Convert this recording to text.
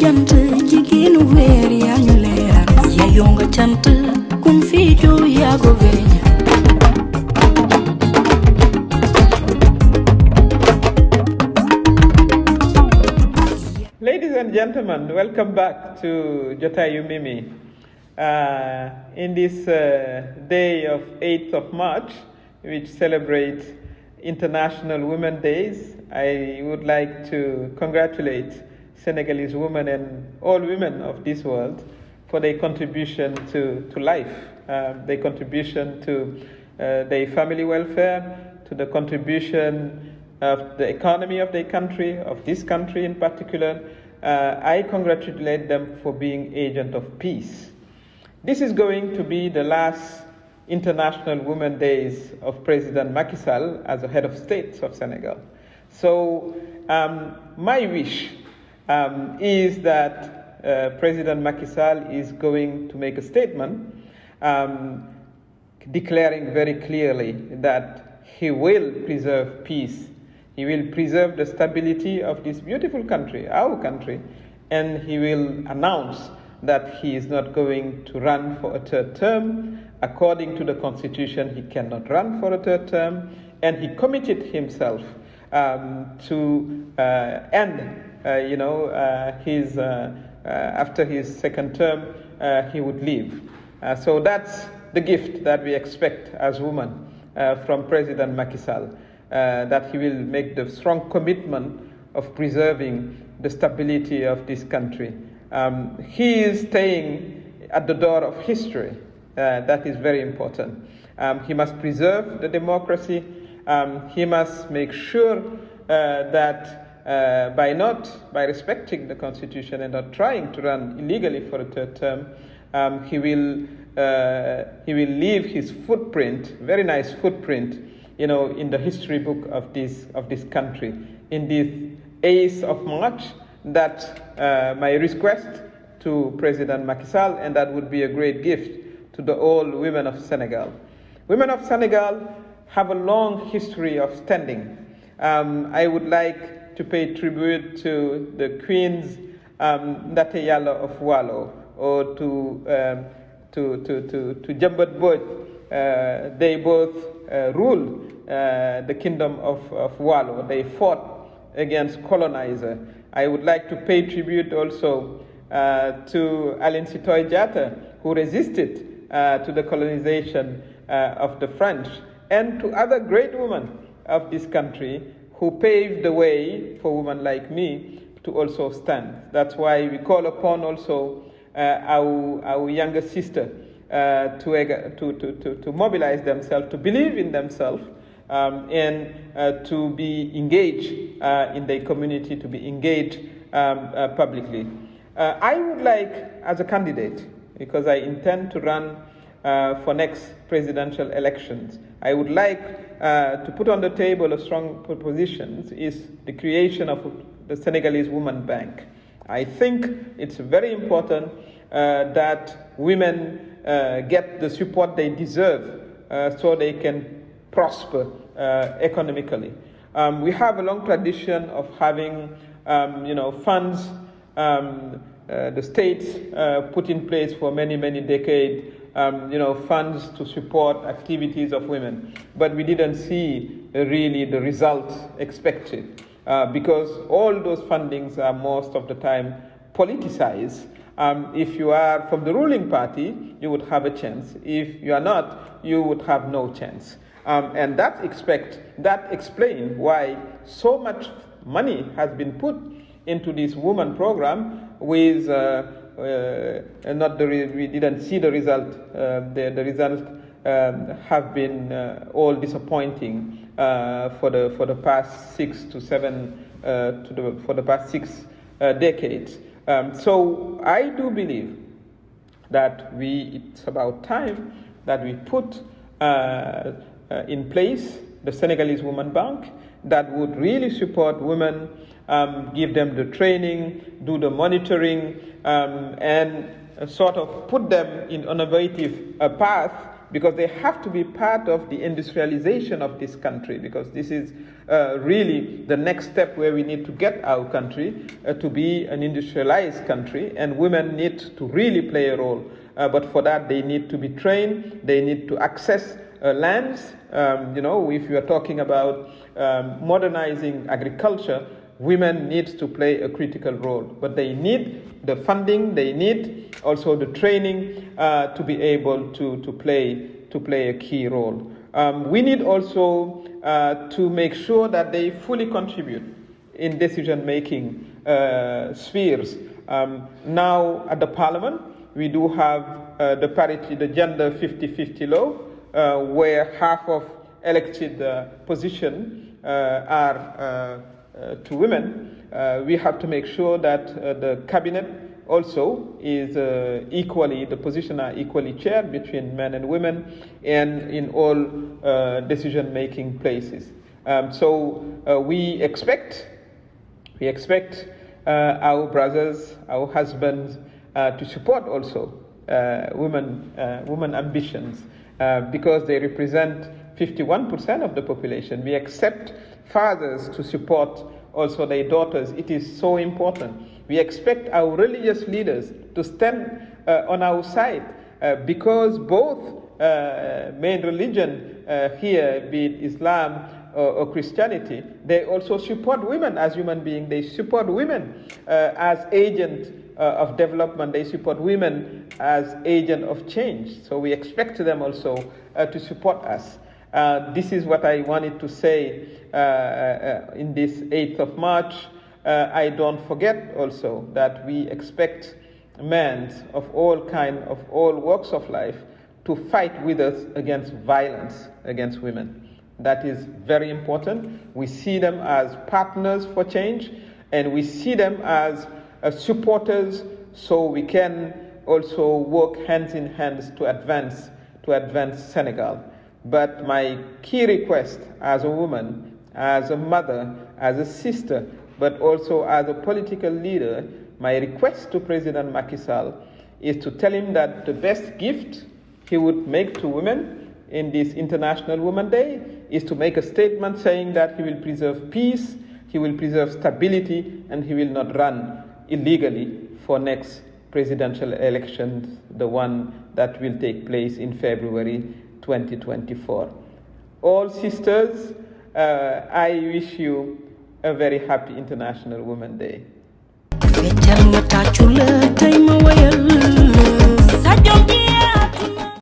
jant jigéenu weer yaa ñu leeral ya yonga cant kun fi jo yaa go veña Ladies and gentlemen, welcome back to Jotaayu Mimi. In this day of 8th of March, which celebrates International Women's Days, I would like to congratulate Senegalese women and all women of this world for their contribution to life, their contribution to their family welfare, to the contribution of the economy of their country, of this country in particular. I congratulate them for being agent of peace. This is going to be the last International Women's Days of President Macky Sall as the head of state of Senegal. So my wish is that President Macky Sall is going to make a statement declaring very clearly that he will preserve peace. He will preserve the stability of this beautiful country, our country, and he will announce that he is not going to run for a third term. According to the Constitution, he cannot run for a third term, and he committed himself to end, his after his second term, he would leave. So that's the gift that we expect as women from President Macky Sall. That he will make the strong commitment of preserving the stability of this country. He is staying at the door of history. That is very important. He must preserve the democracy. He must make sure that by respecting the Constitution and not trying to run illegally for a third term, he will leave his footprint, very nice footprint, in the history book of this country. In this 8th of March, that my request to President Macky Sall, and that would be a great gift to the all women of Senegal. Women of Senegal have a long history of standing. I would like to pay tribute to the Queens Ndate Yalla of Walo, or to Jambat Boj. They both ruled the kingdom of Walo. They fought against colonizer. I would like to pay tribute also to Aline Sitoé Diatta, who resisted to the colonization of the French, and to other great women of this country who paved the way for women like me to also stand. That's why we call upon also our younger sister to mobilize themselves, to believe in themselves, and to be engaged in the community, to be engaged publicly. I would like, as a candidate, because I intend to run for next presidential elections, I would like to put on the table a strong proposition is the creation of the Senegalese Women Bank. I think it's very important that women get the support they deserve so they can prosper economically. We have a long tradition of having, funds the states put in place for many, many decades, funds to support activities of women. But we didn't see really the results expected because all those fundings are most of the time politicized. If you are from the ruling party, you would have a chance. If you are not, you would have no chance. And that explains why so much money has been put into this woman program with we didn't see the result. The result have been all disappointing for the past 6 to 7 for the past 6 decades. So I do believe that it's about time that we put in place the Senegalese Women Bank that would really support women, give them the training, do the monitoring, and sort of put them in innovative path because they have to be part of the industrialization of this country, because this is really the next step where we need to get our country to be an industrialized country, and women need to really play a role. But for that, they need to be trained, they need to access lands. If you are talking about modernizing agriculture, women need to play a critical role, but they need the funding, they need also the training to be able to play a key role. We need also to make sure that they fully contribute in decision-making spheres. Now at the Parliament, we do have the parity, the gender 50-50 law, where half of elected positions are to women. We have to make sure that the cabinet also is equally, the positions are equally chaired between men and women, and in all decision-making places. So we expect our brothers, our husbands, to support also women ambitions, because they represent 51% of the population. We accept fathers to support also their daughters. It is so important. We expect our religious leaders to stand on our side, because both main religion here, be it Islam or Christianity, they also support women as human beings. They support women as agents of development. They support women as agents of change. So we expect them also to support us. This is what I wanted to say in this 8th of March. I don't forget also that we expect men of all kinds, of all walks of life, to fight with us against violence against women. That is very important. We see them as partners for change, and we see them as supporters, so we can also work hands in hands to advance Senegal. But my key request as a woman, as a mother, as a sister, but also as a political leader, my request to President Macky Sall is to tell him that the best gift he would make to women in this International Women's Day is to make a statement saying that he will preserve peace, he will preserve stability, and he will not run illegally for next presidential elections, the one that will take place in February 2024. All sisters, I wish you a very happy International Women's Day.